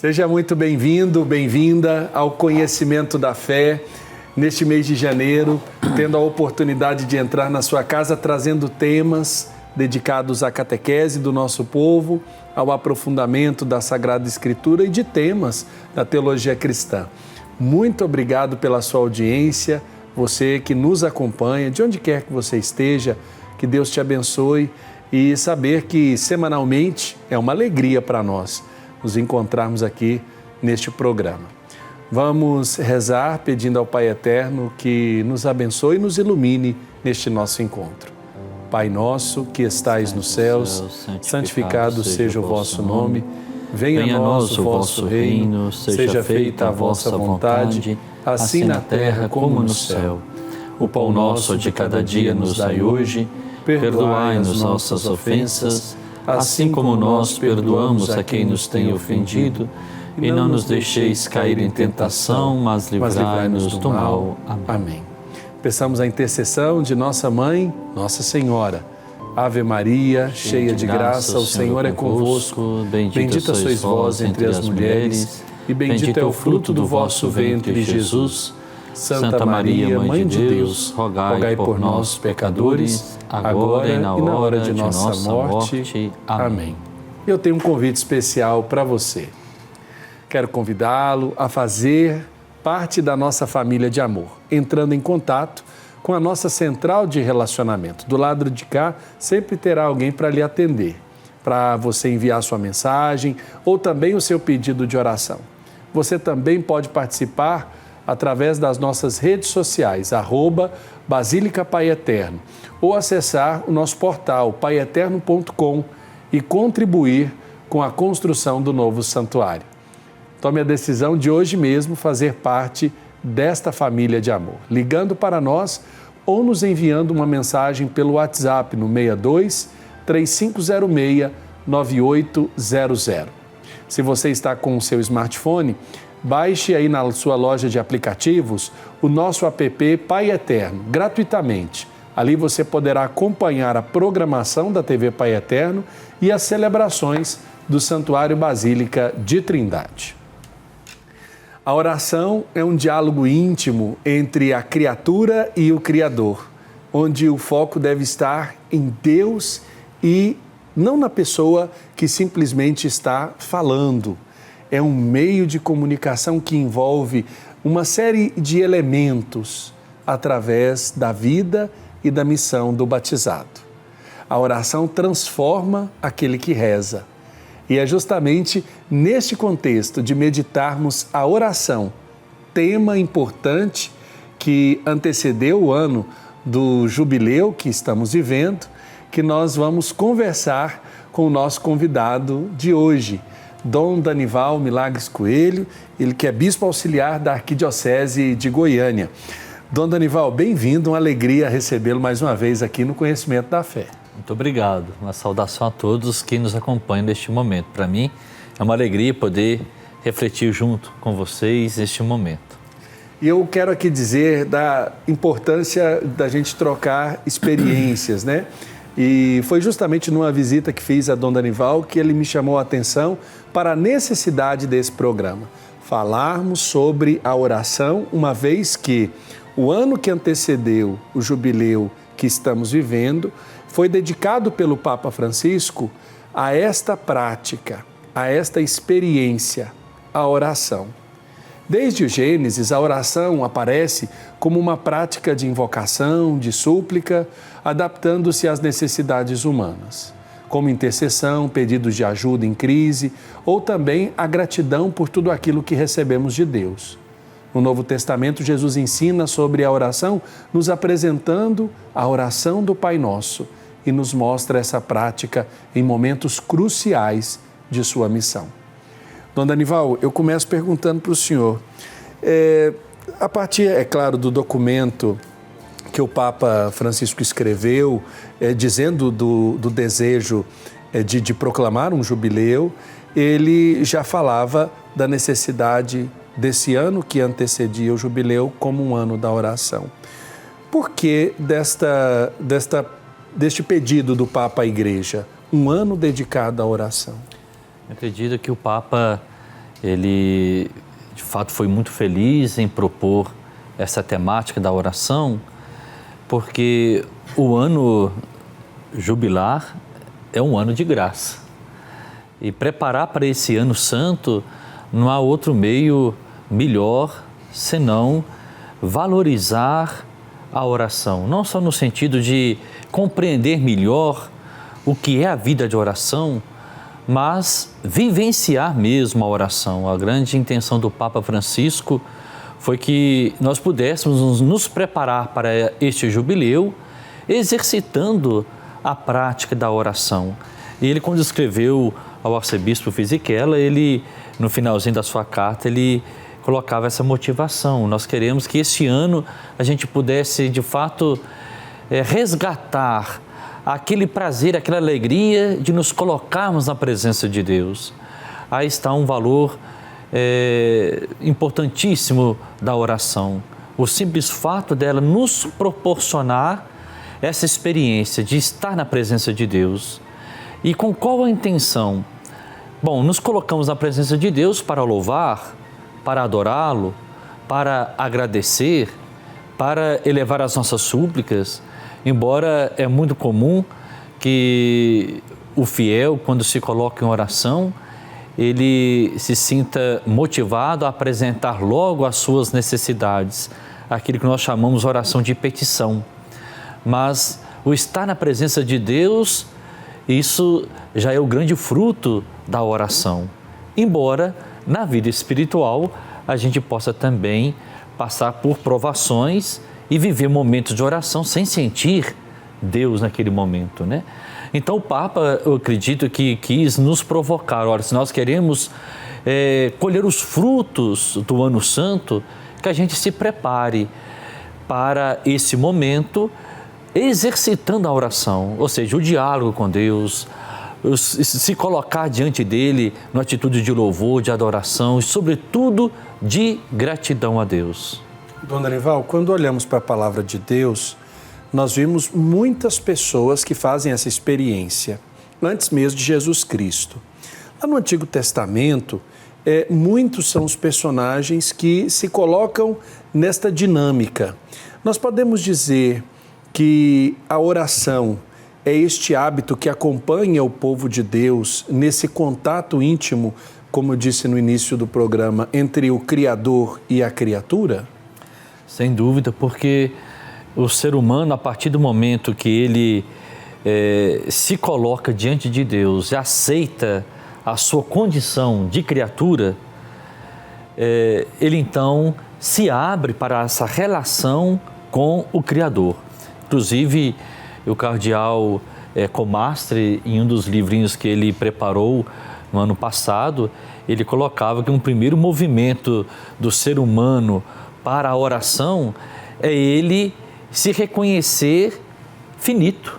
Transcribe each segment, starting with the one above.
Seja muito bem-vindo, bem-vinda ao Conhecimento da Fé, neste mês de janeiro, tendo a oportunidade de entrar na sua casa trazendo temas dedicados à catequese do nosso povo, ao aprofundamento da Sagrada Escritura e de temas da teologia cristã. Muito obrigado pela sua audiência, você que nos acompanha, de onde quer que você esteja, que Deus te abençoe e saber que semanalmente é uma alegria para nós nos encontrarmos aqui neste programa. Vamos rezar pedindo ao Pai Eterno que nos abençoe e nos ilumine neste nosso encontro. Pai nosso que estais nos céus, santificado seja o vosso nome, venha a nós o vosso reino, seja feita a vossa vontade, assim na terra como no céu. O pão nosso de cada dia nos dai hoje, perdoai-nos nossas ofensas, assim como nós perdoamos a quem nos tem ofendido, e não nos deixeis cair em tentação, mas livrai-nos do mal. Amém. Peçamos a intercessão de nossa Mãe, Nossa Senhora. Ave Maria, cheia de graça, o Senhor é convosco. Bendita sois vós entre as mulheres, e bendito é o fruto do vosso ventre, Jesus. Santa Maria, Mãe de Deus, rogai por nós, pecadores, agora e na hora de nossa morte. Amém. Eu tenho um convite especial para você. Quero convidá-lo a fazer parte da nossa família de amor, entrando em contato com a nossa central de relacionamento. Do lado de cá, sempre terá alguém para lhe atender, para você enviar sua mensagem ou também o seu pedido de oração. Você também pode participar através das nossas redes sociais, @Basílica Pai Eterno, ou acessar o nosso portal paieterno.com e contribuir com a construção do novo santuário. Tome a decisão de hoje mesmo fazer parte desta família de amor, ligando para nós ou nos enviando uma mensagem pelo WhatsApp no 62 3506 9800. Se você está com o seu smartphone, baixe aí na sua loja de aplicativos o nosso app Pai Eterno, gratuitamente. Ali você poderá acompanhar a programação da TV Pai Eterno e as celebrações do Santuário Basílica de Trindade. A oração é um diálogo íntimo entre a criatura e o Criador, onde o foco deve estar em Deus e não na pessoa que simplesmente está falando. É um meio de comunicação que envolve uma série de elementos através da vida e da missão do batizado. A oração transforma aquele que reza. E é justamente neste contexto de meditarmos a oração, tema importante que antecedeu o ano do jubileu que estamos vivendo, que nós vamos conversar com o nosso convidado de hoje, Dom Danival Milagres Coelho, ele que é bispo auxiliar da Arquidiocese de Goiânia. Dom Danival, bem-vindo, uma alegria recebê-lo mais uma vez aqui no Conhecimento da Fé. Muito obrigado, uma saudação a todos que nos acompanham neste momento. Para mim é uma alegria poder refletir junto com vocês neste momento. E eu quero aqui dizer da importância da gente trocar experiências, né? E foi justamente numa visita que fiz a Dom Danival que ele me chamou a atenção para a necessidade desse programa. Falarmos sobre a oração, uma vez que o ano que antecedeu o jubileu que estamos vivendo foi dedicado pelo Papa Francisco a esta prática, a esta experiência, a oração. Desde o Gênesis, a oração aparece como uma prática de invocação, de súplica, adaptando-se às necessidades humanas, como intercessão, pedidos de ajuda em crise ou também a gratidão por tudo aquilo que recebemos de Deus. No Novo Testamento, Jesus ensina sobre a oração, nos apresentando a oração do Pai Nosso e nos mostra essa prática em momentos cruciais de sua missão. Dom Danival, eu começo perguntando para o senhor, a partir, é claro, do documento que o Papa Francisco escreveu, dizendo do desejo de proclamar um jubileu, ele já falava da necessidade desse ano que antecedia o jubileu como um ano da oração. Por que deste pedido do Papa à Igreja, um ano dedicado à oração? Eu acredito que o Papa ele de fato foi muito feliz em propor essa temática da oração, porque o ano jubilar é um ano de graça. E preparar para esse ano santo não há outro meio melhor senão valorizar a oração, não só no sentido de compreender melhor o que é a vida de oração, mas vivenciar mesmo a oração. A grande intenção do Papa Francisco foi que nós pudéssemos nos preparar para este jubileu exercitando a prática da oração. E ele, quando escreveu ao arcebispo Fisichella, ele, no finalzinho da sua carta, ele colocava essa motivação. Nós queremos que este ano a gente pudesse, de fato, resgatar aquele prazer, aquela alegria de nos colocarmos na presença de Deus. Aí está um valor importantíssimo da oração. O simples fato dela nos proporcionar essa experiência de estar na presença de Deus. E com qual a intenção? Bom, nos colocamos na presença de Deus para louvar, para adorá-lo, para agradecer, para elevar as nossas súplicas, embora é muito comum que o fiel, quando se coloca em oração, ele se sinta motivado a apresentar logo as suas necessidades, aquilo que nós chamamos de oração de petição. Mas o estar na presença de Deus, isso já é o grande fruto da oração. Embora na vida espiritual a gente possa também passar por provações e viver momentos de oração sem sentir Deus naquele momento, né? Então o Papa, eu acredito que quis nos provocar. Olha, se nós queremos colher os frutos do Ano Santo, que a gente se prepare para esse momento exercitando a oração, ou seja, o diálogo com Deus, se colocar diante dele numa atitude de louvor, de adoração e, sobretudo, de gratidão a Deus. Dom Dorival, quando olhamos para a palavra de Deus, nós vimos muitas pessoas que fazem essa experiência, antes mesmo de Jesus Cristo. Lá no Antigo Testamento, muitos são os personagens que se colocam nesta dinâmica. Nós podemos dizer que a oração é este hábito que acompanha o povo de Deus nesse contato íntimo, como eu disse no início do programa, entre o Criador e a criatura? Sem dúvida, porque o ser humano, a partir do momento que ele se coloca diante de Deus e aceita a sua condição de criatura, ele então se abre para essa relação com o Criador. Inclusive, o cardeal Comastre, em um dos livrinhos que ele preparou no ano passado, ele colocava que um primeiro movimento do ser humano para a oração é ele se reconhecer finito,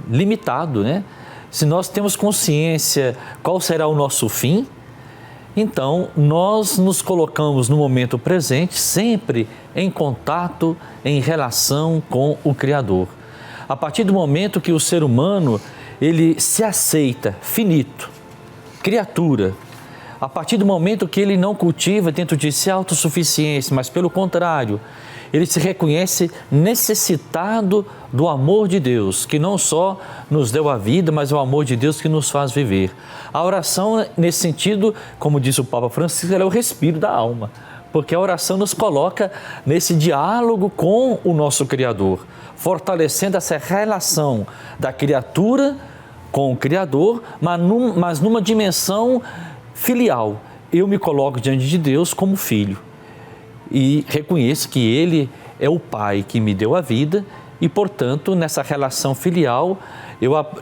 limitado, né? Se nós temos consciência qual será o nosso fim, então nós nos colocamos no momento presente sempre em contato, em relação com o Criador. A partir do momento que o ser humano ele se aceita finito, criatura, a partir do momento que ele não cultiva dentro de si a autossuficiência, mas pelo contrário, ele se reconhece necessitado do amor de Deus, que não só nos deu a vida, mas é o amor de Deus que nos faz viver. A oração, nesse sentido, como disse o Papa Francisco, ela é o respiro da alma, porque a oração nos coloca nesse diálogo com o nosso Criador, fortalecendo essa relação da criatura com o Criador, mas numa dimensão filial. Eu me coloco diante de Deus como filho e reconheço que Ele é o Pai que me deu a vida e, portanto, nessa relação filial,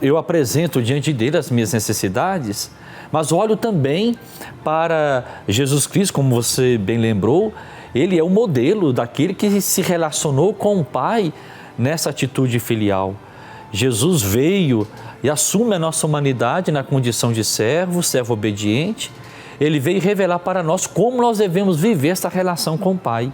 eu apresento diante dele as minhas necessidades, mas olho também para Jesus Cristo, como você bem lembrou, Ele é o modelo daquele que se relacionou com o Pai nessa atitude filial. Jesus veio e assume a nossa humanidade na condição de servo obediente. Ele veio revelar para nós como nós devemos viver essa relação com o Pai.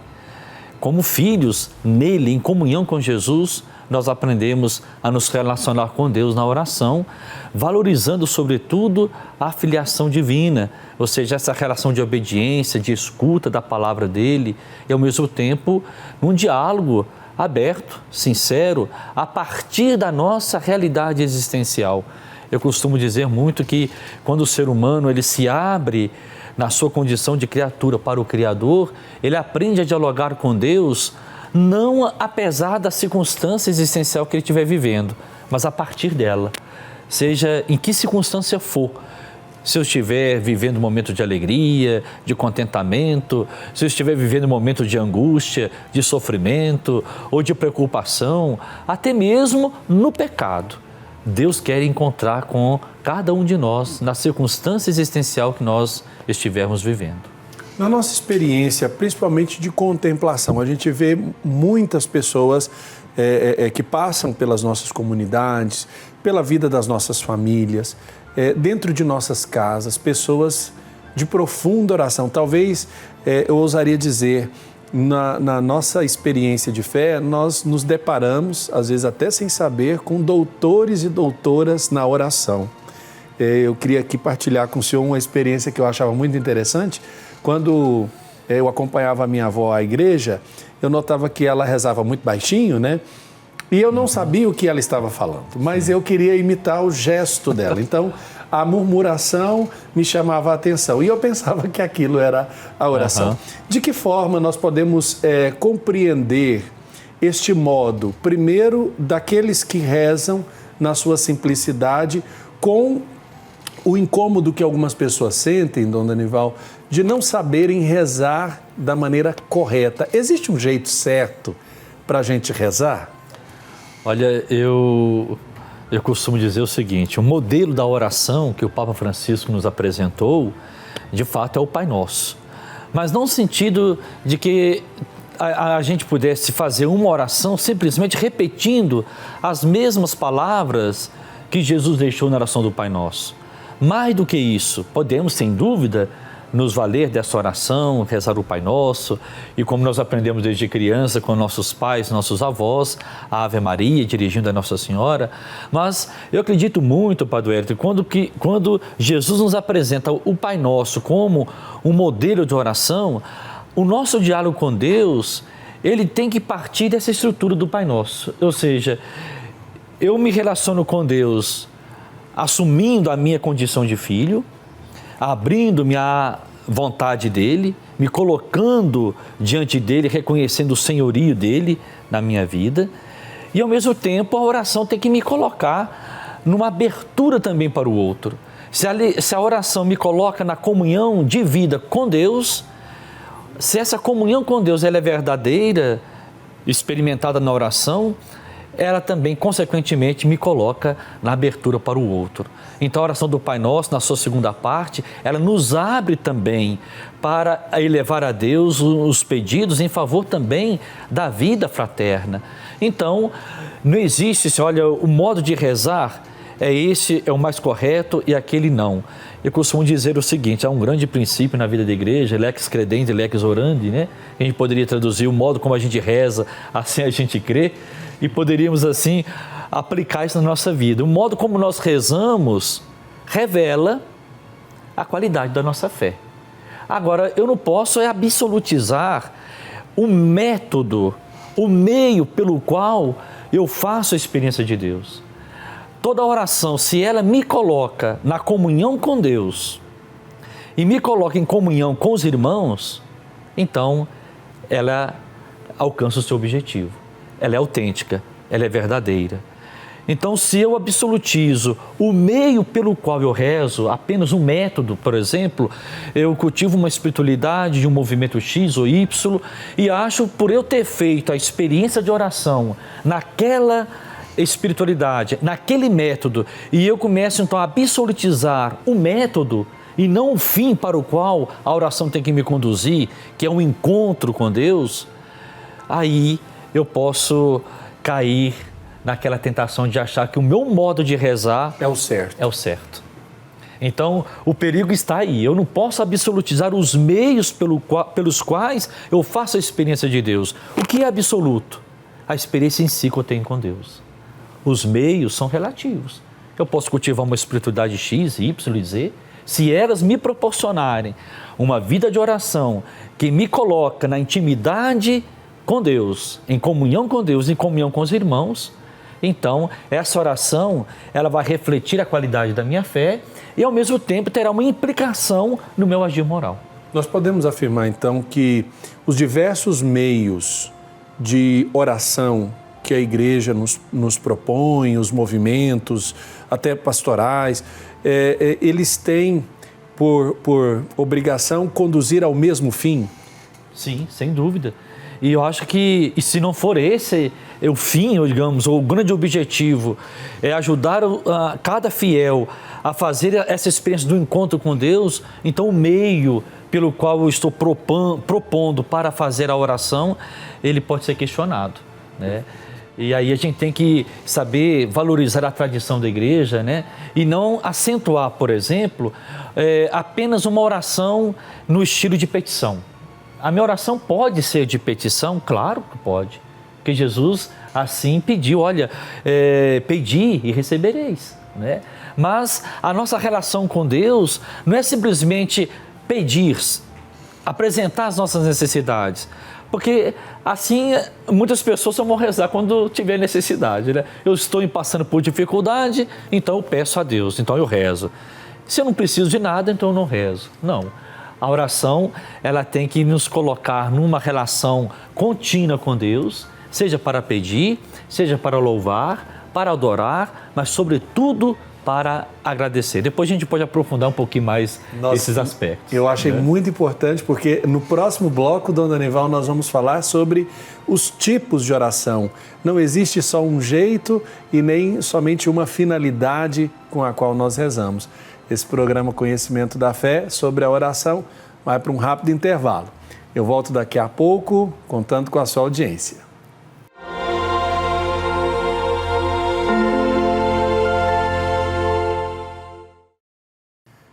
Como filhos nele, em comunhão com Jesus, nós aprendemos a nos relacionar com Deus na oração, valorizando, sobretudo, a filiação divina, ou seja, essa relação de obediência, de escuta da palavra dele e, ao mesmo tempo, um diálogo aberto, sincero, a partir da nossa realidade existencial. Eu costumo dizer muito que quando o ser humano ele se abre na sua condição de criatura para o Criador, ele aprende a dialogar com Deus, não apesar da circunstância existencial que ele estiver vivendo, mas a partir dela, seja em que circunstância for. Se eu estiver vivendo um momento de alegria, de contentamento, se eu estiver vivendo um momento de angústia, de sofrimento ou de preocupação, até mesmo no pecado, Deus quer encontrar com cada um de nós na circunstância existencial que nós estivermos vivendo. Na nossa experiência, principalmente de contemplação, a gente vê muitas pessoas que passam pelas nossas comunidades, pela vida das nossas famílias, dentro de nossas casas, pessoas de profunda oração. Talvez, eu ousaria dizer, na nossa experiência de fé, nós nos deparamos, às vezes até sem saber, com doutores e doutoras na oração. Eu queria aqui partilhar com o senhor uma experiência que eu achava muito interessante. Quando eu acompanhava a minha avó à igreja, eu notava que ela rezava muito baixinho, né? E eu não sabia o que ela estava falando, mas eu queria imitar o gesto dela. Então, a murmuração me chamava a atenção e eu pensava que aquilo era a oração. De que forma nós podemos compreender este modo, primeiro, daqueles que rezam na sua simplicidade, com o incômodo que algumas pessoas sentem, Dom Danival, de não saberem rezar da maneira correta? Existe um jeito certo para a gente rezar? Olha, eu costumo dizer o seguinte, o modelo da oração que o Papa Francisco nos apresentou, de fato, é o Pai Nosso. Mas não no sentido de que a gente pudesse fazer uma oração simplesmente repetindo as mesmas palavras que Jesus deixou na oração do Pai Nosso. Mais do que isso, podemos, sem dúvida, nos valer dessa oração, rezar o Pai Nosso, e como nós aprendemos desde criança com nossos pais, nossos avós, a Ave Maria, dirigindo a Nossa Senhora. Mas eu acredito muito, Padre Wellington, quando Jesus nos apresenta o Pai Nosso como um modelo de oração, o nosso diálogo com Deus, ele tem que partir dessa estrutura do Pai Nosso. Ou seja, eu me relaciono com Deus assumindo a minha condição de filho, abrindo-me à vontade dele, me colocando diante dele, reconhecendo o senhorio dele na minha vida. E ao mesmo tempo a oração tem que me colocar numa abertura também para o outro. Se a oração me coloca na comunhão de vida com Deus, se essa comunhão com Deus ela é verdadeira, experimentada na oração, ela também, consequentemente, me coloca na abertura para o outro. Então, a oração do Pai Nosso, na sua segunda parte, ela nos abre também para elevar a Deus os pedidos em favor também da vida fraterna. Então, não existe, olha, o modo de rezar esse é o mais correto e aquele não. Eu costumo dizer o seguinte, há um grande princípio na vida da igreja, lex credende, lex orandi, né? A gente poderia traduzir o modo como a gente reza, assim a gente crê, e poderíamos assim aplicar isso na nossa vida. O modo como nós rezamos revela a qualidade da nossa fé. Agora, eu não posso absolutizar o método, o meio pelo qual eu faço a experiência de Deus. Toda oração, se ela me coloca na comunhão com Deus e me coloca em comunhão com os irmãos, então ela alcança o seu objetivo. Ela é autêntica, ela é verdadeira. Então, se eu absolutizo o meio pelo qual eu rezo, apenas um método, por exemplo, eu cultivo uma espiritualidade de um movimento X ou Y e acho, por eu ter feito a experiência de oração naquela espiritualidade, naquele método, e eu começo então a absolutizar o método e não o fim para o qual a oração tem que me conduzir, que é um encontro com Deus, aí eu posso cair naquela tentação de achar que o meu modo de rezar é o certo. Então, o perigo está aí. Eu não posso absolutizar os meios pelos quais eu faço a experiência de Deus. O que é absoluto? a experiência em si que eu tenho com Deus. Os meios são relativos. Eu posso cultivar uma espiritualidade X, Y e Z, se elas me proporcionarem uma vida de oração que me coloca na intimidade com Deus, em comunhão com Deus, em comunhão com os irmãos, então essa oração ela vai refletir a qualidade da minha fé e ao mesmo tempo terá uma implicação no meu agir moral. Nós podemos afirmar então que os diversos meios de oração que a igreja nos propõe, os movimentos, até pastorais, eles têm por obrigação conduzir ao mesmo fim? Sim, sem dúvida. E eu acho que, e se não for esse o fim, ou, digamos, o grande objetivo é ajudar cada fiel a fazer essa experiência do encontro com Deus, então o meio pelo qual eu estou propondo para fazer a oração, ele pode ser questionado, né? E aí a gente tem que saber valorizar a tradição da igreja, né? E não acentuar, por exemplo, apenas uma oração no estilo de petição. A minha oração pode ser de petição? Claro que pode. Porque Jesus assim pediu, olha, pedi e recebereis, né? Mas a nossa relação com Deus não é simplesmente pedir, apresentar as nossas necessidades. Porque assim, muitas pessoas só vão rezar quando tiver necessidade, né? Eu estou passando por dificuldade, então eu peço a Deus, então eu rezo. Se eu não preciso de nada, então eu não rezo. Não. A oração, ela tem que nos colocar numa relação contínua com Deus, seja para pedir, seja para louvar, para adorar, mas sobretudo para agradecer. Depois a gente pode aprofundar um pouquinho mais esses aspectos. Eu achei muito importante, porque no próximo bloco, Dom Danival, nós vamos falar sobre os tipos de oração. Não existe só um jeito e nem somente uma finalidade com a qual nós rezamos. Esse programa Conhecimento da Fé sobre a oração vai para um rápido intervalo. Eu volto daqui a pouco, contando com a sua audiência.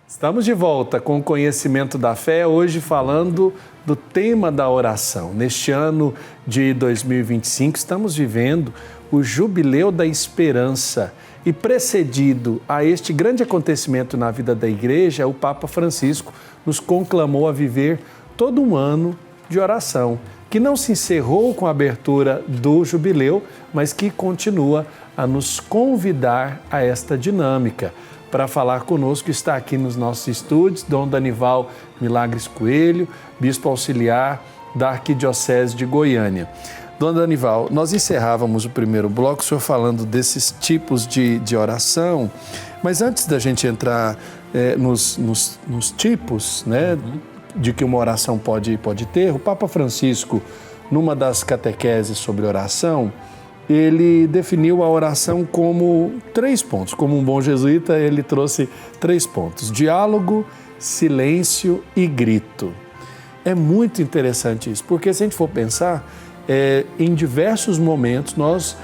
Estamos de volta com o Conhecimento da Fé, hoje falando do tema da oração. Neste ano de 2025, estamos vivendo o Jubileu da Esperança e precedido a este grande acontecimento na vida da Igreja, o Papa Francisco nos conclamou a viver todo um ano de oração, que não se encerrou com a abertura do Jubileu, mas que continua a nos convidar a esta dinâmica. Para falar conosco está aqui nos nossos estúdios Dom Danival Milagres Coelho, Bispo Auxiliar da Arquidiocese de Goiânia. Dom Danival, nós encerrávamos o primeiro bloco, o senhor falando desses tipos de oração, mas antes da gente entrar nos tipos, né, de que uma oração pode ter, o Papa Francisco, numa das catequeses sobre oração, ele definiu a oração como 3 pontos. Como um bom jesuíta, ele trouxe 3 pontos: diálogo, silêncio e grito. É muito interessante isso, porque se a gente for pensar, em diversos momentos nós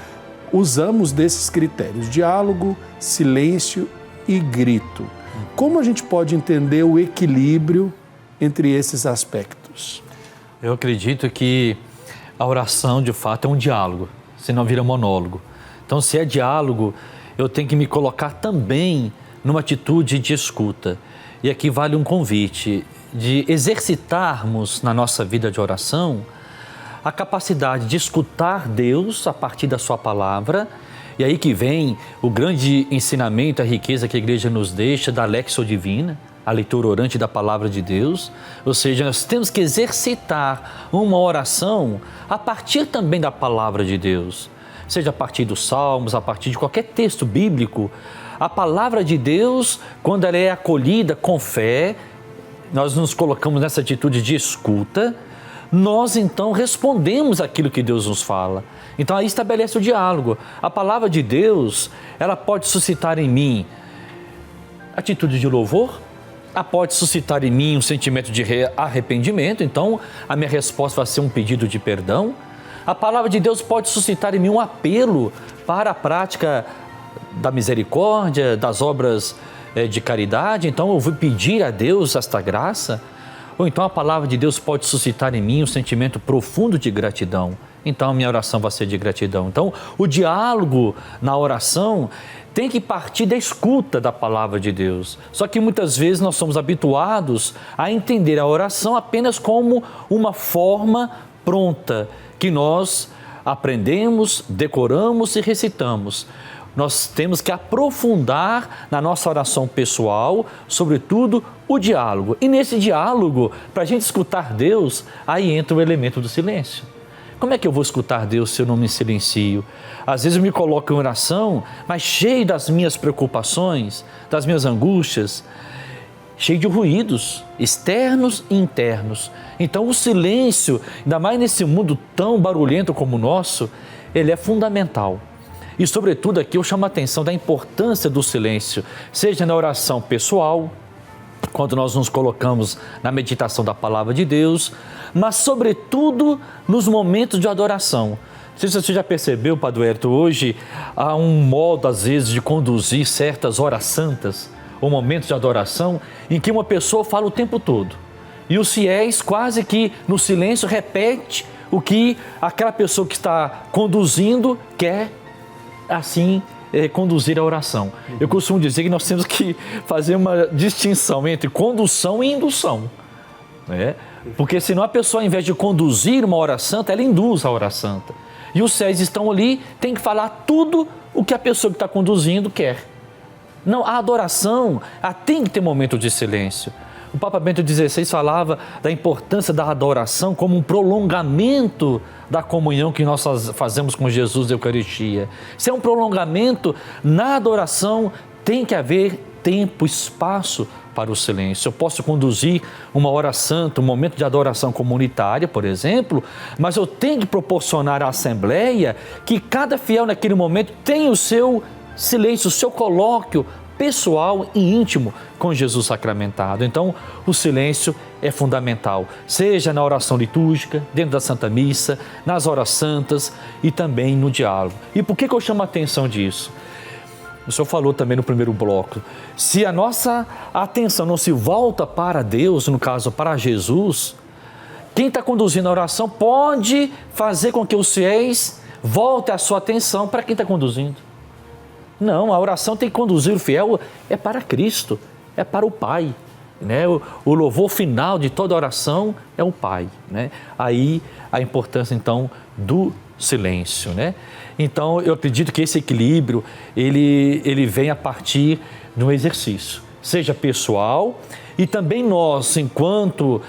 usamos desses critérios: diálogo, silêncio e grito. Como a gente pode entender o equilíbrio entre esses aspectos? Eu acredito que a oração, de fato, é um diálogo, senão vira monólogo. Então, se é diálogo, eu tenho que me colocar também numa atitude de escuta. E aqui vale um convite de exercitarmos na nossa vida de oração a capacidade de escutar Deus a partir da sua palavra. E aí que vem o grande ensinamento, a riqueza que a igreja nos deixa da Lexio Divina, a leitura orante da palavra de Deus. Ou seja, nós temos que exercitar uma oração a partir também da palavra de Deus, seja a partir dos salmos, a partir de qualquer texto bíblico. A palavra de Deus, quando ela é acolhida com fé, nós nos colocamos nessa atitude de escuta, nós então respondemos aquilo que Deus nos fala. Então aí estabelece o diálogo. A palavra de Deus, ela pode suscitar em mim atitude de louvor, ela pode suscitar em mim um sentimento de arrependimento, então a minha resposta vai ser um pedido de perdão. A palavra de Deus pode suscitar em mim um apelo para a prática da misericórdia, das obras de caridade, então eu vou pedir a Deus esta graça. Ou então a palavra de Deus pode suscitar em mim um sentimento profundo de gratidão. Então a minha oração vai ser de gratidão. Então o diálogo na oração tem que partir da escuta da palavra de Deus. Só que muitas vezes nós somos habituados a entender a oração apenas como uma forma pronta que nós aprendemos, decoramos e recitamos. Nós temos que aprofundar na nossa oração pessoal, sobretudo o diálogo. E nesse diálogo, para a gente escutar Deus, aí entra o elemento do silêncio. Como é que eu vou escutar Deus se eu não me silencio? Às vezes eu me coloco em oração, mas cheio das minhas preocupações, das minhas angústias, cheio de ruídos externos e internos. Então o silêncio, ainda mais nesse mundo tão barulhento como o nosso, ele é fundamental. E sobretudo aqui eu chamo a atenção da importância do silêncio, seja na oração pessoal, quando nós nos colocamos na meditação da palavra de Deus, mas sobretudo nos momentos de adoração. Não sei se você já percebeu, Padre Hérito, hoje há um modo às vezes de conduzir certas horas santas, ou momentos de adoração, em que uma pessoa fala o tempo todo. E os fiéis quase que no silêncio repete o que aquela pessoa que está conduzindo quer assim conduzir a oração. Eu costumo dizer que nós temos que fazer uma distinção entre condução e indução, né? Porque senão a pessoa, ao invés de conduzir uma hora santa, ela induz a hora santa. E os fiéis estão ali, tem que falar tudo o que a pessoa que está conduzindo quer. Não, a adoração tem que ter momento de silêncio. O Papa Bento XVI falava da importância da adoração como um prolongamento da comunhão que nós fazemos com Jesus na Eucaristia. Se é um prolongamento, na adoração tem que haver tempo, espaço para o silêncio. Eu posso conduzir uma hora santa, um momento de adoração comunitária, por exemplo, mas eu tenho que proporcionar à Assembleia que cada fiel naquele momento tenha o seu silêncio, o seu colóquio pessoal e íntimo com Jesus sacramentado. Então, o silêncio é fundamental, seja na oração litúrgica, dentro da Santa Missa, nas horas santas e também no diálogo. E por que eu chamo a atenção disso? O senhor falou também no primeiro bloco, se a nossa atenção não se volta para Deus, no caso para Jesus, quem está conduzindo a oração pode fazer com que os fiéis voltem a sua atenção para quem está conduzindo. Não, a oração tem que conduzir o fiel para Cristo, é para o Pai, né? O louvor final de toda oração é o Pai, né? Aí a importância então do silêncio, né? Então eu acredito que esse equilíbrio ele vem a partir do exercício, seja pessoal e também nós, enquanto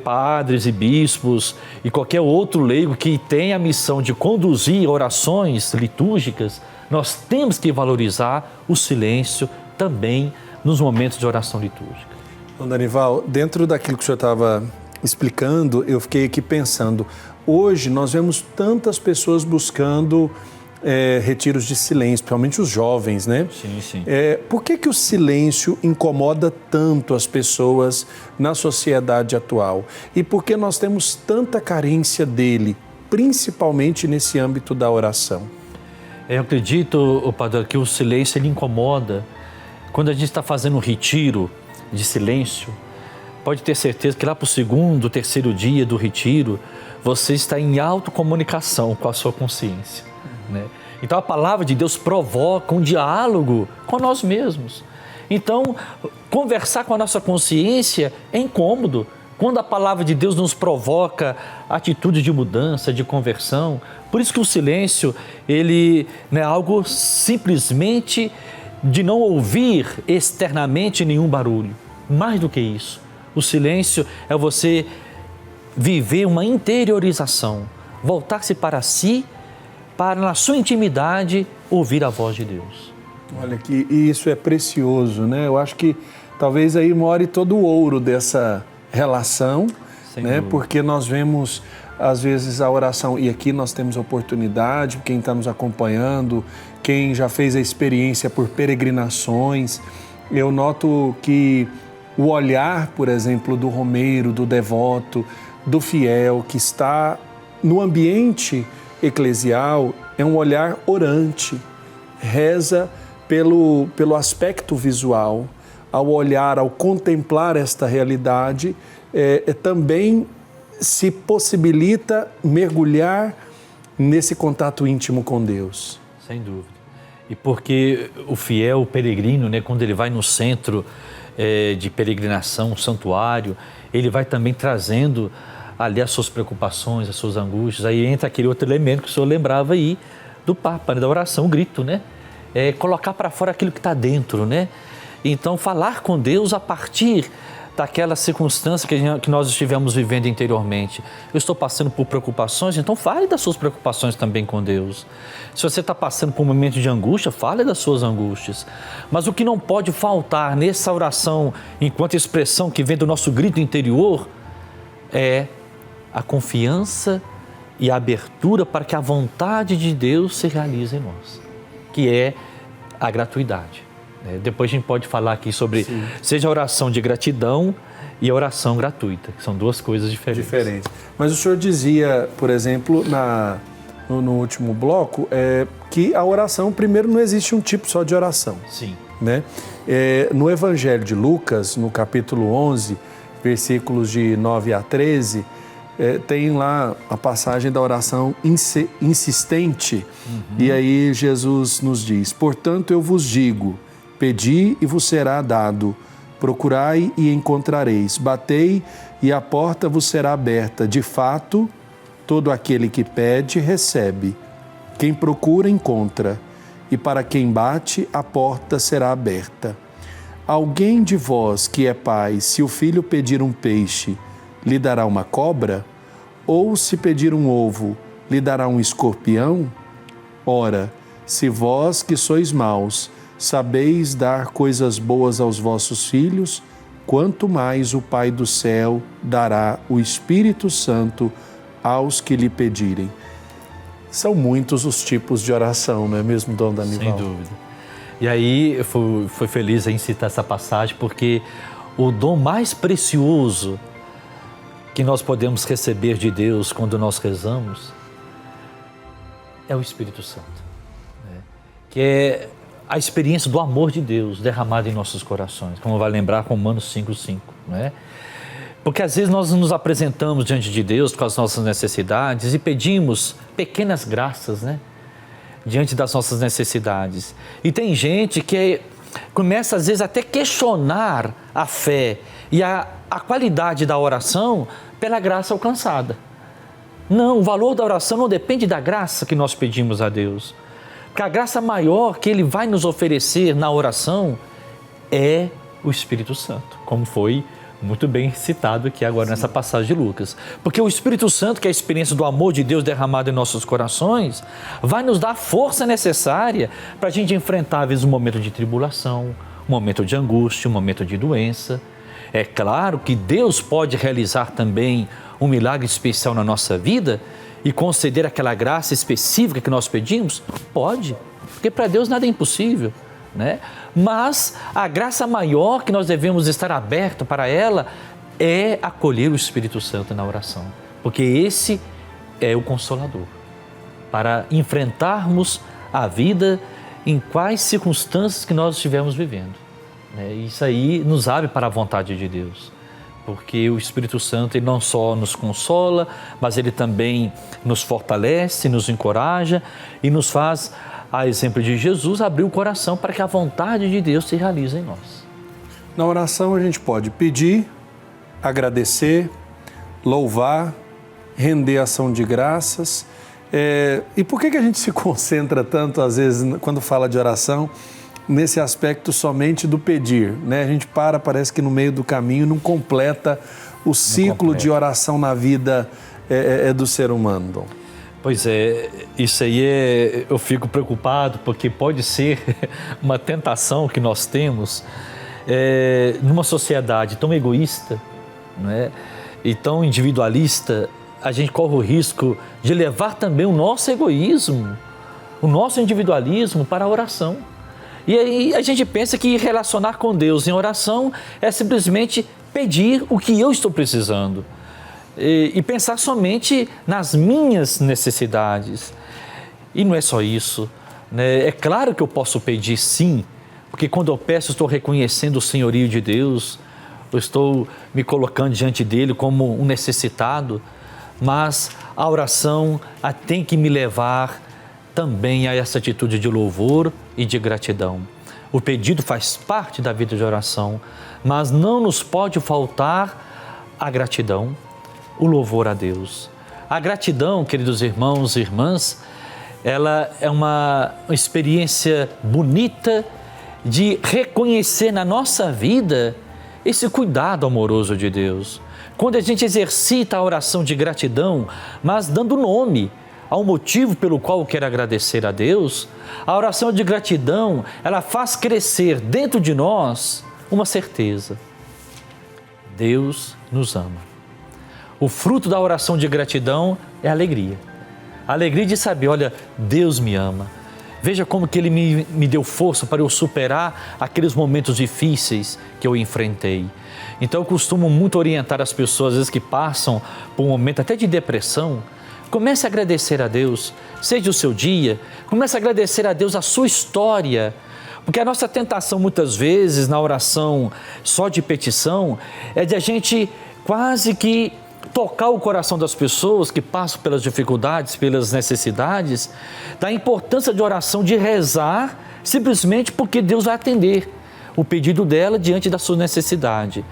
padres e bispos e qualquer outro leigo que tem a missão de conduzir orações litúrgicas, nós temos que valorizar o silêncio também nos momentos de oração litúrgica. Bom, Danival, dentro daquilo que o senhor estava explicando, eu fiquei aqui pensando, hoje nós vemos tantas pessoas buscando retiros de silêncio, principalmente os jovens, né? Sim, sim. Por que o silêncio incomoda tanto as pessoas na sociedade atual? E por que nós temos tanta carência dele, principalmente nesse âmbito da oração? Eu acredito, Padre, que o silêncio ele incomoda. Quando a gente está fazendo um retiro de silêncio, pode ter certeza que lá para o segundo, terceiro dia do retiro, você está em autocomunicação com a sua consciência, né? Então a palavra de Deus provoca um diálogo com nós mesmos. Então, conversar com a nossa consciência é incômodo. Quando a palavra de Deus nos provoca atitude de mudança, de conversão, por isso que o silêncio, ele não é algo simplesmente de não ouvir externamente nenhum barulho. Mais do que isso, o silêncio é você viver uma interiorização, voltar-se para si, para na sua intimidade ouvir a voz de Deus. Olha que isso é precioso, né? Eu acho que talvez aí more todo o ouro dessa relação, né? Porque nós vemos às vezes a oração, e aqui nós temos oportunidade, quem está nos acompanhando, quem já fez a experiência por peregrinações, eu noto que o olhar, por exemplo, do romeiro, do devoto, do fiel que está no ambiente eclesial é um olhar orante, reza pelo aspecto visual, ao olhar, ao contemplar esta realidade, também se possibilita mergulhar nesse contato íntimo com Deus. Sem dúvida. E porque o fiel, o peregrino, né, quando ele vai no centro de peregrinação, um santuário, ele vai também trazendo ali as suas preocupações, as suas angústias. Aí entra aquele outro elemento que o senhor lembrava aí do Papa, né, da oração, o grito, né? Colocar para fora aquilo que está dentro, né? Então, falar com Deus a partir daquela circunstância que nós estivemos vivendo interiormente. Eu estou passando por preocupações, então fale das suas preocupações também com Deus. Se você está passando por um momento de angústia, fale das suas angústias. Mas o que não pode faltar nessa oração, enquanto expressão que vem do nosso grito interior, é a confiança e a abertura para que a vontade de Deus se realize em nós, que é a gratuidade. Depois a gente pode falar aqui sobre, seja a oração de gratidão e a oração gratuita, que são duas coisas diferentes. Mas o senhor dizia, por exemplo, no último bloco, que a oração, primeiro, não existe um tipo só de oração. Sim. Né? No Evangelho de Lucas, no capítulo 11, versículos de 9 a 13, tem lá a passagem da oração insistente. E aí Jesus nos diz: portanto eu vos digo, pedi e vos será dado, procurai e encontrareis, batei e a porta vos será aberta. De fato, todo aquele que pede, recebe. Quem procura, encontra. E para quem bate, a porta será aberta. Alguém de vós que é pai, se o filho pedir um peixe, lhe dará uma cobra? Ou se pedir um ovo, lhe dará um escorpião? Ora, se vós que sois maus, sabeis dar coisas boas aos vossos filhos, quanto mais o Pai do céu dará o Espírito Santo aos que lhe pedirem. São muitos os tipos de oração, não é mesmo, Dom Danival? Sem dúvida. E aí eu fui feliz em citar essa passagem, porque o dom mais precioso que nós podemos receber de Deus quando nós rezamos é o Espírito Santo, né? Que é a experiência do amor de Deus derramado em nossos corações, como vai lembrar Romanos 5:5, né? Porque às vezes nós nos apresentamos diante de Deus com as nossas necessidades e pedimos pequenas graças, né? Diante das nossas necessidades. E tem gente que começa às vezes até questionar a fé e a qualidade da oração pela graça alcançada. Não, o valor da oração não depende da graça que nós pedimos a Deus. Porque a graça maior que Ele vai nos oferecer na oração é o Espírito Santo, como foi muito bem citado aqui agora nessa passagem de Lucas. Porque o Espírito Santo, que é a experiência do amor de Deus derramado em nossos corações, vai nos dar a força necessária para a gente enfrentar, às vezes, um momento de tribulação, um momento de angústia, um momento de doença. É claro que Deus pode realizar também um milagre especial na nossa vida e conceder aquela graça específica que nós pedimos? Pode, porque para Deus nada é impossível, né? Mas a graça maior que nós devemos estar abertos para ela é acolher o Espírito Santo na oração, porque esse é o Consolador, para enfrentarmos a vida em quais circunstâncias que nós estivermos vivendo, né? Isso aí nos abre para a vontade de Deus. Porque o Espírito Santo, ele não só nos consola, mas ele também nos fortalece, nos encoraja e nos faz, a exemplo de Jesus, abrir o coração para que a vontade de Deus se realize em nós. Na oração a gente pode pedir, agradecer, louvar, render ação de graças. E por que a gente se concentra tanto, às vezes, quando fala de oração, nesse aspecto somente do pedir, né? A gente parece que no meio do caminho não completa o ciclo de oração na vida do ser humano, Dom. Pois é, isso aí eu fico preocupado, porque pode ser uma tentação que nós temos numa sociedade tão egoísta, né? E tão individualista. A gente corre o risco de levar também o nosso egoísmo, o nosso individualismo para a oração. E aí a gente pensa que relacionar com Deus em oração é simplesmente pedir o que eu estou precisando e pensar somente nas minhas necessidades. E não é só isso, né? É claro que eu posso pedir sim, porque quando eu peço, estou reconhecendo o senhorio de Deus, eu estou me colocando diante dele como um necessitado, mas a oração tem que me levar também a essa atitude de louvor e de gratidão. O pedido faz parte da vida de oração, mas não nos pode faltar a gratidão, o louvor a Deus. A gratidão, queridos irmãos e irmãs, ela é uma experiência bonita de reconhecer na nossa vida esse cuidado amoroso de Deus. Quando a gente exercita a oração de gratidão, mas dando nome ao motivo pelo qual eu quero agradecer a Deus, a oração de gratidão, ela faz crescer dentro de nós uma certeza: Deus nos ama. O fruto da oração de gratidão é a alegria. A alegria de saber, olha, Deus me ama. Veja como que Ele me deu força para eu superar aqueles momentos difíceis que eu enfrentei. Então eu costumo muito orientar as pessoas, às vezes, que passam por um momento até de depressão. Comece a agradecer a Deus, seja o seu dia, comece a agradecer a Deus a sua história. Porque a nossa tentação muitas vezes na oração só de petição é de a gente quase que tocar o coração das pessoas que passam pelas dificuldades, pelas necessidades, da importância de oração, de rezar, simplesmente porque Deus vai atender o pedido dela diante da sua necessidade.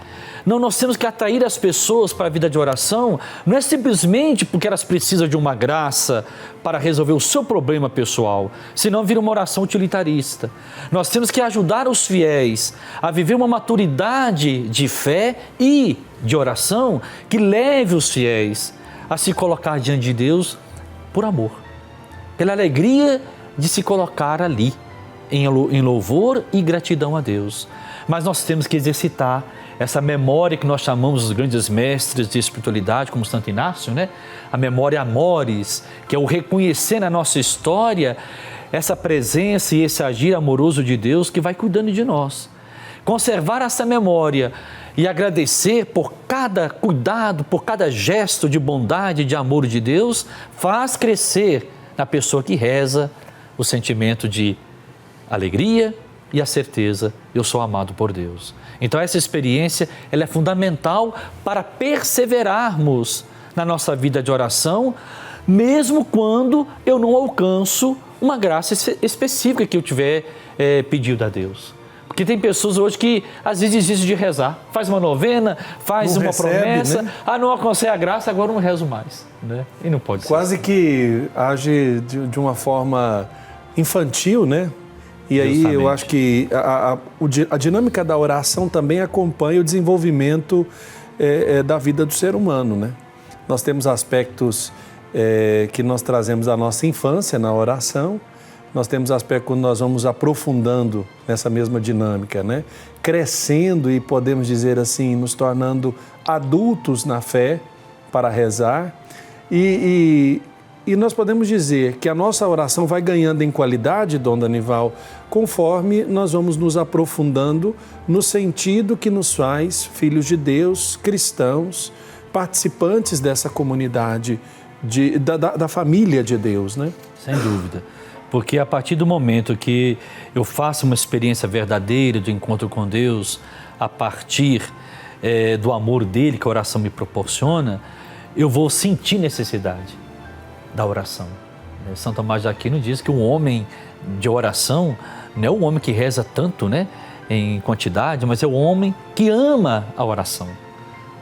Não, nós temos que atrair as pessoas para a vida de oração, não é simplesmente porque elas precisam de uma graça para resolver o seu problema pessoal, senão vira uma oração utilitarista. Nós temos que ajudar os fiéis a viver uma maturidade de fé e de oração que leve os fiéis a se colocar diante de Deus por amor, pela alegria de se colocar ali, em louvor e gratidão a Deus. Mas nós temos que exercitar essa memória que nós chamamos os grandes mestres de espiritualidade, como Santo Inácio, né? A memória amores, que é o reconhecer na nossa história essa presença e esse agir amoroso de Deus que vai cuidando de nós. Conservar essa memória e agradecer por cada cuidado, por cada gesto de bondade, de amor de Deus, faz crescer na pessoa que reza o sentimento de alegria e a certeza, eu sou amado por Deus. Então essa experiência, ela é fundamental para perseverarmos na nossa vida de oração, mesmo quando eu não alcanço uma graça específica que eu tiver pedido a Deus. Porque tem pessoas hoje que às vezes desistem de rezar, faz uma novena, faz uma promessa, né? Não alcancei a graça, agora não rezo mais, né? E não pode ser. Quase que age de uma forma infantil, né? E aí justamente, eu acho que a dinâmica da oração também acompanha o desenvolvimento da vida do ser humano, né? Nós temos aspectos que nós trazemos da nossa infância na oração, nós temos aspectos quando nós vamos aprofundando nessa mesma dinâmica, né? Crescendo e podemos dizer assim, nos tornando adultos na fé para rezar e nós podemos dizer que a nossa oração vai ganhando em qualidade, Dom Danival, conforme nós vamos nos aprofundando no sentido que nos faz filhos de Deus, cristãos, participantes dessa comunidade, da família de Deus, né? Sem dúvida, porque a partir do momento que eu faço uma experiência verdadeira de encontro com Deus, a partir do amor dele que a oração me proporciona, eu vou sentir necessidade da oração. São Tomás de Aquino diz que um homem de oração não é um homem que reza tanto, né, em quantidade, mas é um homem que ama a oração.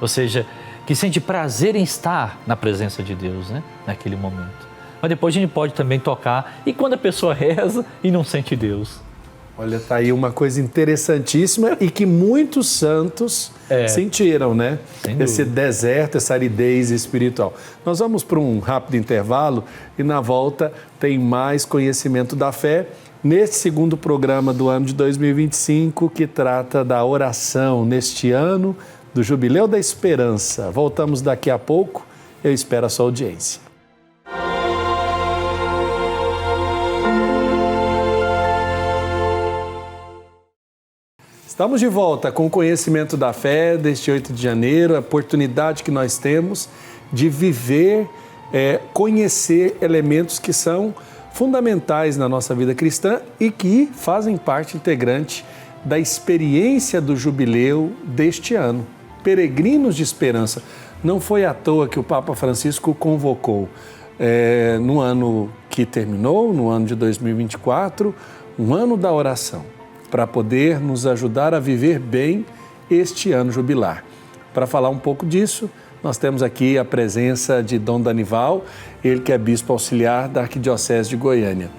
Ou seja, que sente prazer em estar na presença de Deus, né, naquele momento. Mas depois a gente pode também tocar, e quando a pessoa reza e não sente Deus? Olha, tá aí uma coisa interessantíssima e que muitos santos sentiram, né? Esse deserto, essa aridez espiritual. Nós vamos para um rápido intervalo e na volta tem mais conhecimento da fé neste segundo programa do ano de 2025 que trata da oração neste ano do Jubileu da Esperança. Voltamos daqui a pouco, eu espero a sua audiência. Estamos de volta com o conhecimento da fé deste 8 de janeiro, a oportunidade que nós temos de viver, conhecer elementos que são fundamentais na nossa vida cristã e que fazem parte integrante da experiência do jubileu deste ano. Peregrinos de esperança. Não foi à toa que o Papa Francisco convocou no ano que terminou, no ano de 2024, um ano da oração, para poder nos ajudar a viver bem este ano jubilar. Para falar um pouco disso, nós temos aqui a presença de Dom Danival, ele que é bispo auxiliar da Arquidiocese de Goiânia.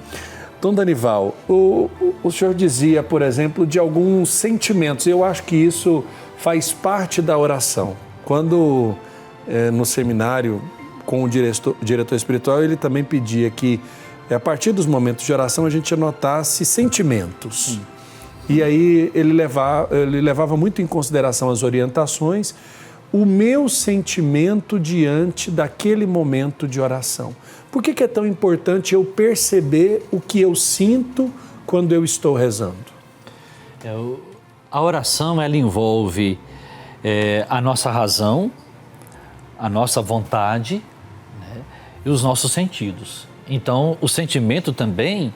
Dom Danival, o senhor dizia, por exemplo, de alguns sentimentos. Eu acho que isso faz parte da oração. Quando no seminário com o diretor espiritual, ele também pedia que, a partir dos momentos de oração, a gente anotasse sentimentos. E aí ele levava muito em consideração as orientações, o meu sentimento diante daquele momento de oração. Por que é tão importante eu perceber o que eu sinto quando eu estou rezando? A oração, ela envolve a nossa razão, a nossa vontade, né, e os nossos sentidos. Então, o sentimento também,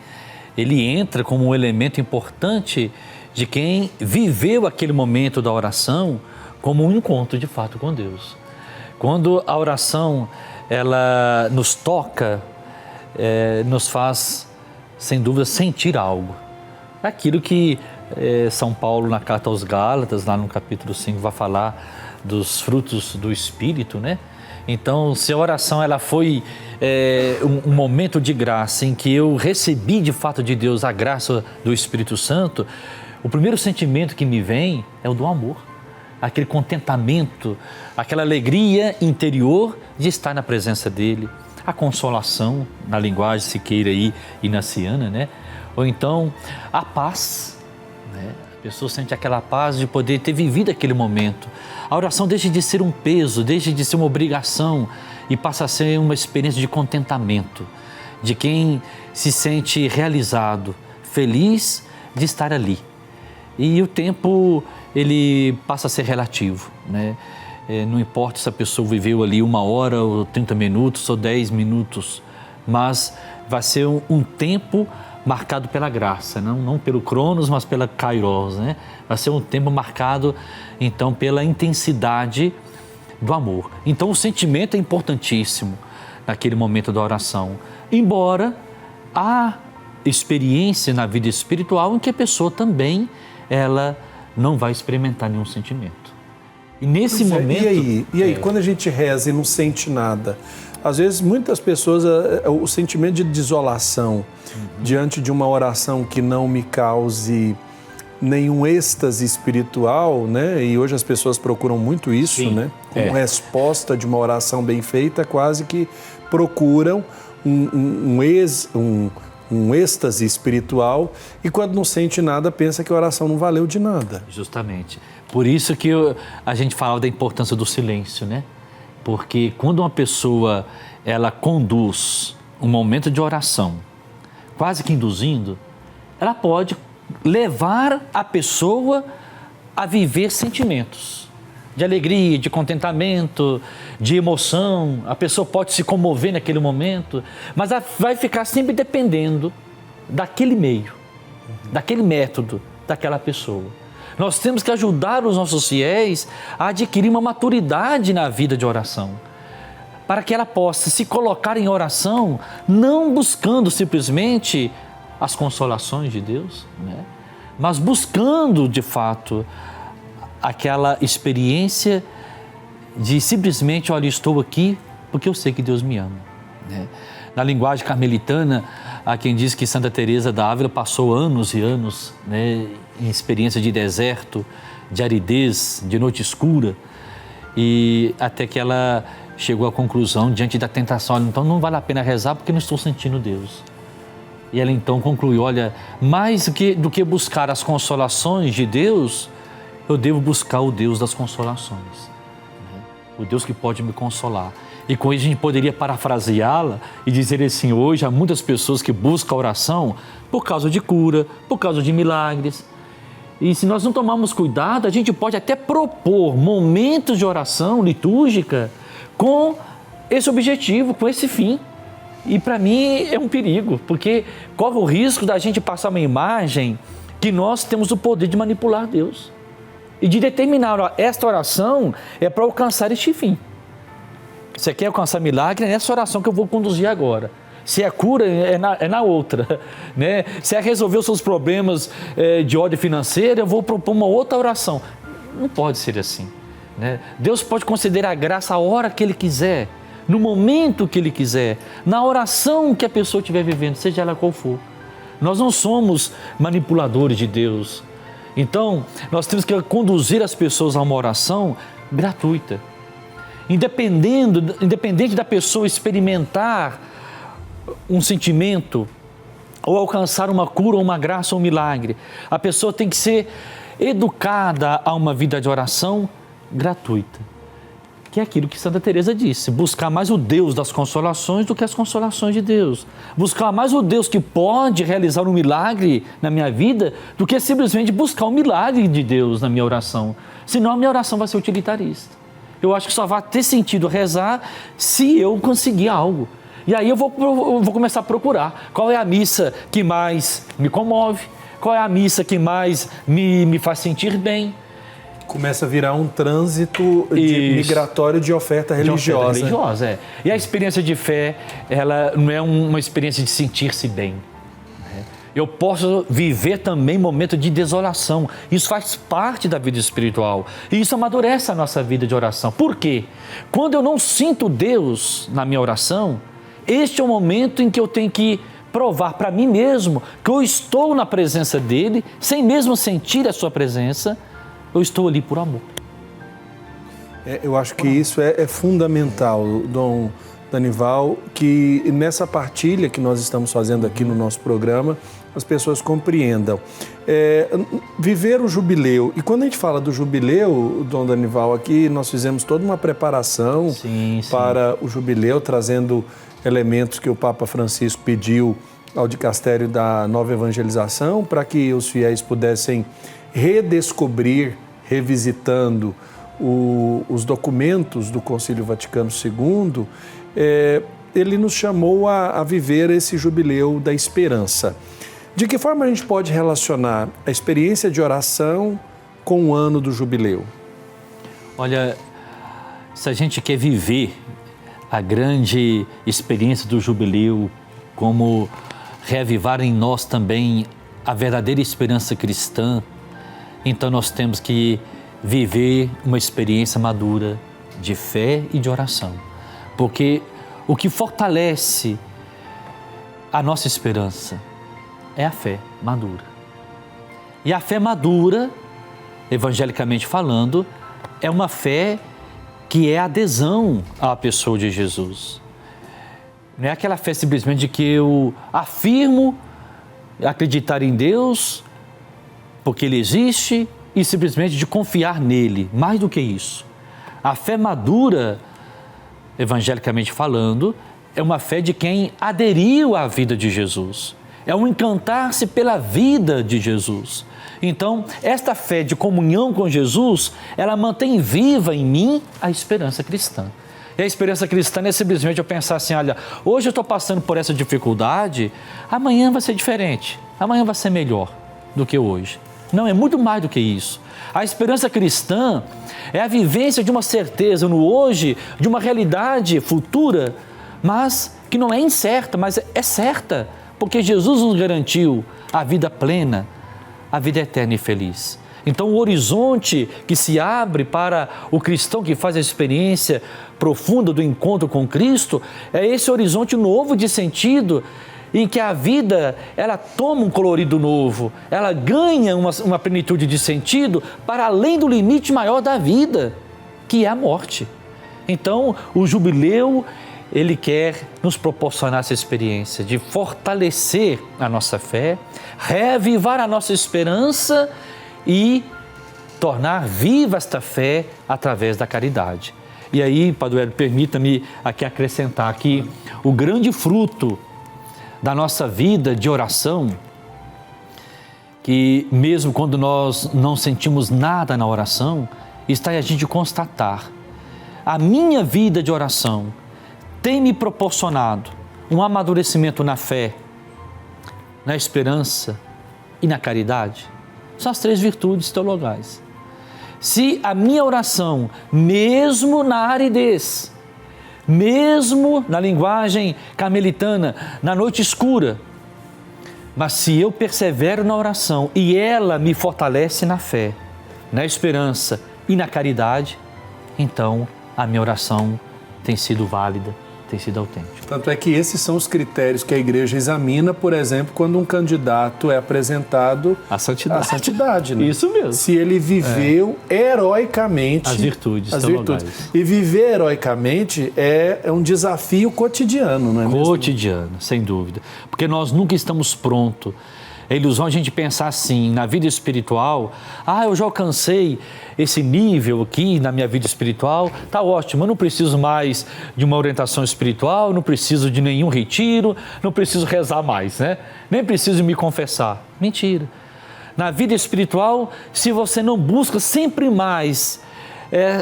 ele entra como um elemento importante de quem viveu aquele momento da oração como um encontro de fato com Deus. Quando a oração, ela nos toca, nos faz, sem dúvida, sentir algo. Aquilo que São Paulo, na carta aos Gálatas, lá no capítulo 5, vai falar dos frutos do Espírito, né? Então, se a oração ela foi um momento de graça em que eu recebi de fato de Deus a graça do Espírito Santo, o primeiro sentimento que me vem é o do amor, aquele contentamento, aquela alegria interior de estar na presença dele, a consolação, na linguagem siqueira e inaciana, né? Ou então a paz, né? A pessoa sente aquela paz de poder ter vivido aquele momento. A oração deixa de ser um peso, deixa de ser uma obrigação e passa a ser uma experiência de contentamento, de quem se sente realizado, feliz de estar ali. E o tempo, ele passa a ser relativo, né? Não importa se a pessoa viveu ali 1 hora ou 30 minutos ou 10 minutos, mas vai ser um tempo marcado pela graça, não pelo Cronos, mas pela Kairos, né? Vai ser um tempo marcado, então, pela intensidade do amor. Então, o sentimento é importantíssimo naquele momento da oração, embora há experiência na vida espiritual em que a pessoa também, ela não vai experimentar nenhum sentimento. E nesse momento... E aí, quando a gente reza e não sente nada, às vezes muitas pessoas, o sentimento de desolação diante de uma oração que não me cause nenhum êxtase espiritual, né? E hoje as pessoas procuram muito isso, sim, né? Como resposta de uma oração bem feita, quase que procuram um êxtase espiritual e quando não sente nada, pensa que a oração não valeu de nada. Justamente. Por isso que a gente fala da importância do silêncio, né? Porque quando uma pessoa, ela conduz um momento de oração, quase que induzindo, ela pode levar a pessoa a viver sentimentos de alegria, de contentamento, de emoção. A pessoa pode se comover naquele momento, mas ela vai ficar sempre dependendo daquele meio, daquele método, daquela pessoa. Nós temos que ajudar os nossos fiéis a adquirir uma maturidade na vida de oração, para que ela possa se colocar em oração, não buscando simplesmente as consolações de Deus, né? Mas buscando de fato aquela experiência de simplesmente, olha, estou aqui porque eu sei que Deus me ama, né? Na linguagem carmelitana, há quem diz que Santa Teresa d'Ávila passou anos e anos, né, em experiência de deserto, de aridez, de noite escura, e até que ela chegou à conclusão, diante da tentação, olha, então não vale a pena rezar porque não estou sentindo Deus. E ela então concluiu, olha, mais do que buscar as consolações de Deus, eu devo buscar o Deus das consolações, né? O Deus que pode me consolar. E com isso a gente poderia parafraseá-la e dizer assim, hoje há muitas pessoas que buscam a oração por causa de cura, por causa de milagres. E se nós não tomarmos cuidado, a gente pode até propor momentos de oração litúrgica com esse objetivo, com esse fim, E para mim é um perigo, porque corre o risco da gente passar uma imagem que nós temos o poder de manipular Deus e de determinar, ó, esta oração é para alcançar este fim. Você quer alcançar milagre? É nessa oração que eu vou conduzir agora. Se é cura, é na outra. Né? Se é resolver os seus problemas de ordem financeira, eu vou propor uma outra oração. Não pode ser assim. Né? Deus pode conceder a graça a hora que Ele quiser, no momento que Ele quiser, na oração que a pessoa estiver vivendo, seja ela qual for. Nós não somos manipuladores de Deus. Então, nós temos que conduzir as pessoas a uma oração gratuita. Independente da pessoa experimentar um sentimento ou alcançar uma cura, ou uma graça ou um milagre, a pessoa tem que ser educada a uma vida de oração gratuita. Que é aquilo que Santa Teresa disse, buscar mais o Deus das consolações do que as consolações de Deus. Buscar mais o Deus que pode realizar um milagre na minha vida do que simplesmente buscar um milagre de Deus na minha oração. Senão a minha oração vai ser utilitarista. Eu acho que só vai ter sentido rezar se eu conseguir algo. E aí eu vou começar a procurar qual é a missa que mais me comove, qual é a missa que mais me faz sentir bem. Começa a virar um trânsito migratório de oferta religiosa. E a experiência de fé, ela não é uma experiência de sentir-se bem. Eu posso viver também momento de desolação. Isso faz parte da vida espiritual. E isso amadurece a nossa vida de oração. Por quê? Quando eu não sinto Deus na minha oração, este é o momento em que eu tenho que provar para mim mesmo que eu estou na presença dEle, sem mesmo sentir a sua presença, eu estou ali por amor. Eu acho que isso é fundamental, Dom Danival, que nessa partilha que nós estamos fazendo aqui no nosso programa, as pessoas compreendam. Viver o jubileu, e quando a gente fala do jubileu, Dom Danival, aqui nós fizemos toda uma preparação para o jubileu, trazendo elementos que o Papa Francisco pediu ao dicastério da Nova Evangelização, para que os fiéis pudessem redescobrir, revisitando os documentos do Concílio Vaticano II, ele nos chamou a viver esse jubileu da esperança. De que forma a gente pode relacionar a experiência de oração com o ano do jubileu? Olha, se a gente quer viver a grande experiência do jubileu, como reavivar em nós também a verdadeira esperança cristã, então nós temos que viver uma experiência madura de fé e de oração. Porque o que fortalece a nossa esperança é a fé madura. E a fé madura, evangelicamente falando, é uma fé que é adesão à pessoa de Jesus. Não é aquela fé simplesmente de que eu afirmo acreditar em Deus porque Ele existe e simplesmente de confiar nele. Mais do que isso. A fé madura, evangelicamente falando, é uma fé de quem aderiu à vida de Jesus. É um encantar-se pela vida de Jesus. Então, esta fé de comunhão com Jesus, ela mantém viva em mim a esperança cristã. E a esperança cristã não é simplesmente eu pensar assim, olha, hoje eu estou passando por essa dificuldade, amanhã vai ser diferente, amanhã vai ser melhor do que hoje. Não, é muito mais do que isso. A esperança cristã é a vivência de uma certeza no hoje, de uma realidade futura, mas que não é incerta, mas é certa, porque Jesus nos garantiu a vida plena, a vida eterna e feliz. Então o horizonte que se abre para o cristão que faz a experiência profunda do encontro com Cristo é esse horizonte novo de sentido em que a vida ela toma um colorido novo, ela ganha uma plenitude de sentido para além do limite maior da vida, que é a morte. Então o jubileu ele quer nos proporcionar essa experiência de fortalecer a nossa fé, reavivar a nossa esperança e tornar viva esta fé através da caridade. E aí, Padre Hélio, permita-me aqui acrescentar que o grande fruto da nossa vida de oração, que mesmo quando nós não sentimos nada na oração, está em a gente constatar: a minha vida de oração tem me proporcionado um amadurecimento na fé, na esperança e na caridade. São as 3 virtudes teologais. Se a minha oração, mesmo na aridez, mesmo na linguagem carmelitana, na noite escura, mas se eu persevero na oração e ela me fortalece na fé, na esperança e na caridade, então a minha oração tem sido válida, tem sido autêntica. Tanto é que esses são os critérios que a igreja examina, por exemplo, quando um candidato é apresentado à santidade. À santidade, né? Isso mesmo. Se ele viveu heroicamente as virtudes. E viver heroicamente é um desafio cotidiano, não é mesmo? Cotidiano, sem dúvida. Porque nós nunca estamos prontos. É ilusão a gente pensar assim, na vida espiritual, eu já alcancei esse nível aqui na minha vida espiritual, tá ótimo, eu não preciso mais de uma orientação espiritual, não preciso de nenhum retiro, não preciso rezar mais, né? Nem preciso me confessar. Mentira. Na vida espiritual, se você não busca sempre mais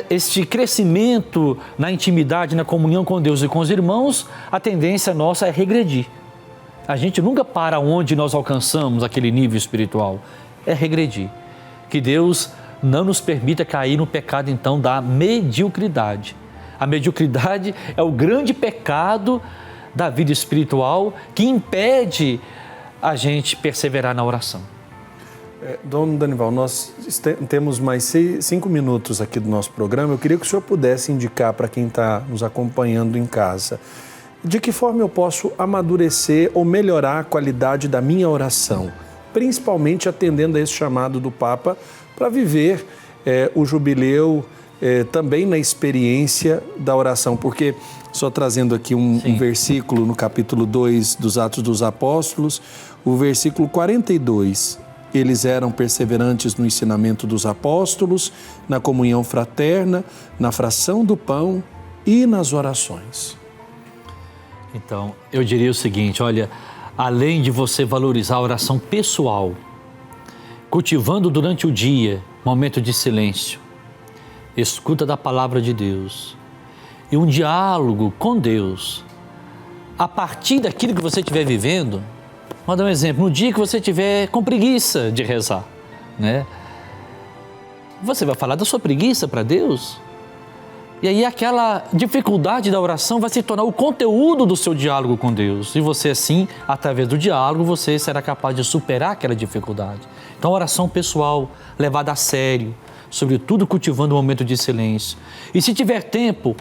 este crescimento na intimidade, na comunhão com Deus e com os irmãos, a tendência nossa é regredir. A gente nunca para onde nós alcançamos aquele nível espiritual, é regredir. Que Deus não nos permita cair no pecado, então, da mediocridade. A mediocridade é o grande pecado da vida espiritual que impede a gente perseverar na oração. Dom Danival, nós temos mais 5 minutos aqui do nosso programa. Eu queria que o senhor pudesse indicar para quem está nos acompanhando em casa de que forma eu posso amadurecer ou melhorar a qualidade da minha oração, principalmente atendendo a esse chamado do Papa para viver o jubileu também na experiência da oração, porque, só trazendo aqui um versículo no capítulo 2 dos Atos dos Apóstolos, o versículo 42, eles eram perseverantes no ensinamento dos apóstolos, na comunhão fraterna, na fração do pão e nas orações. Então, eu diria o seguinte, olha, além de você valorizar a oração pessoal, cultivando durante o dia, momento de silêncio, escuta da palavra de Deus e um diálogo com Deus, a partir daquilo que você estiver vivendo, vou dar um exemplo, no dia que você estiver com preguiça de rezar, né? Você vai falar da sua preguiça para Deus? E aí aquela dificuldade da oração vai se tornar o conteúdo do seu diálogo com Deus. E você assim, através do diálogo, você será capaz de superar aquela dificuldade. Então, oração pessoal, levada a sério, sobretudo cultivando um momento de silêncio. E se tiver tempo,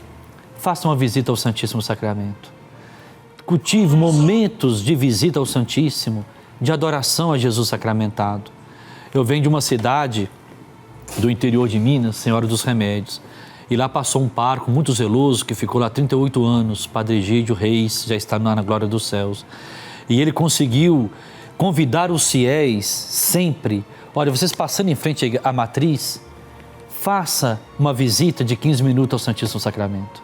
faça uma visita ao Santíssimo Sacramento. Cultive momentos de visita ao Santíssimo, de adoração a Jesus sacramentado. Eu venho de uma cidade do interior de Minas, Senhora dos Remédios. E lá passou um pároco muito zeloso, que ficou lá 38 anos, Padre Egídio Reis, já está na glória dos céus. E ele conseguiu convidar os fiéis sempre. Olha, vocês passando em frente à matriz, faça uma visita de 15 minutos ao Santíssimo Sacramento.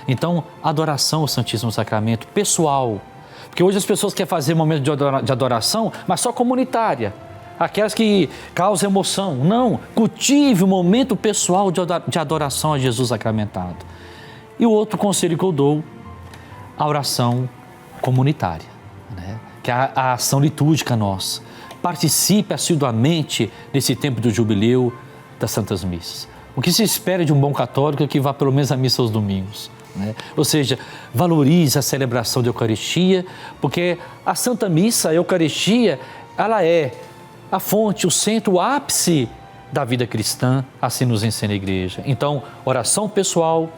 Então, adoração ao Santíssimo Sacramento, pessoal. Porque hoje as pessoas querem fazer momento de adoração, mas só comunitária. Aquelas que causam emoção. Não, cultive o momento pessoal de adoração a Jesus sacramentado. E o outro conselho que eu dou, a oração comunitária, né? Que é a ação litúrgica nossa. Participe assiduamente nesse tempo do jubileu das Santas Missas. O que se espera de um bom católico é que vá pelo menos à missa aos domingos, né? Ou seja, valorize a celebração da Eucaristia, porque a Santa Missa, a Eucaristia, ela é a fonte, o centro, o ápice da vida cristã, assim nos ensina a Igreja. Então, oração pessoal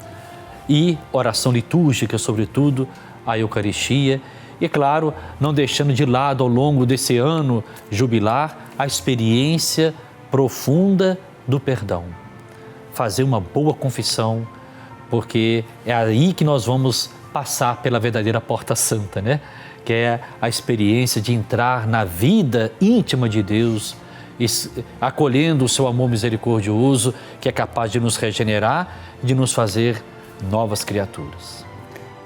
e oração litúrgica, sobretudo, a Eucaristia. E, claro, não deixando de lado ao longo desse ano jubilar a experiência profunda do perdão. Fazer uma boa confissão, porque é aí que nós vamos passar pela verdadeira porta santa, né? Que é a experiência de entrar na vida íntima de Deus, acolhendo o seu amor misericordioso, que é capaz de nos regenerar, de nos fazer novas criaturas.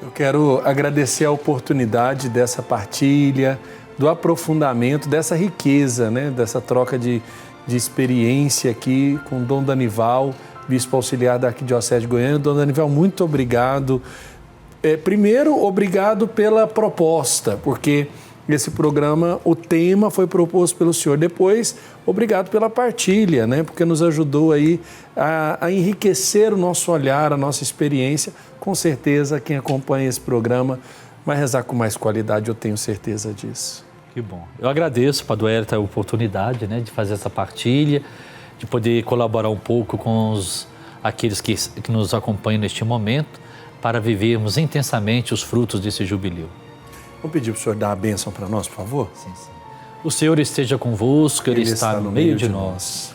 Eu quero agradecer a oportunidade dessa partilha, do aprofundamento, dessa riqueza, né? Dessa troca de experiência aqui com Dom Danival, Bispo Auxiliar da Arquidiocese de Goiânia. Dom Danival, muito obrigado Primeiro, obrigado pela proposta, porque esse programa, o tema foi proposto pelo senhor. Depois, obrigado pela partilha, né? Porque nos ajudou aí a enriquecer o nosso olhar, a nossa experiência. Com certeza, quem acompanha esse programa vai rezar com mais qualidade, eu tenho certeza disso. Que bom. Eu agradeço, Padre Hélio, a oportunidade, né, de fazer essa partilha, de poder colaborar um pouco com aqueles que nos acompanham neste momento, para vivermos intensamente os frutos desse jubileu. Vou pedir para o senhor dar a bênção para nós, por favor? Sim, sim. O Senhor esteja convosco, Ele está no meio de nós.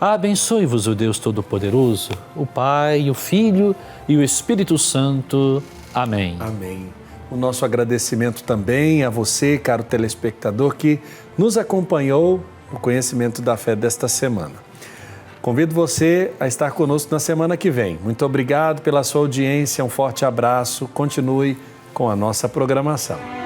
Abençoe-vos o Deus Todo-Poderoso, o Pai, o Filho e o Espírito Santo. Amém. Amém. O nosso agradecimento também a você, caro telespectador, que nos acompanhou no Conhecimento da Fé desta semana. Convido você a estar conosco na semana que vem. Muito obrigado pela sua audiência, um forte abraço, continue com a nossa programação.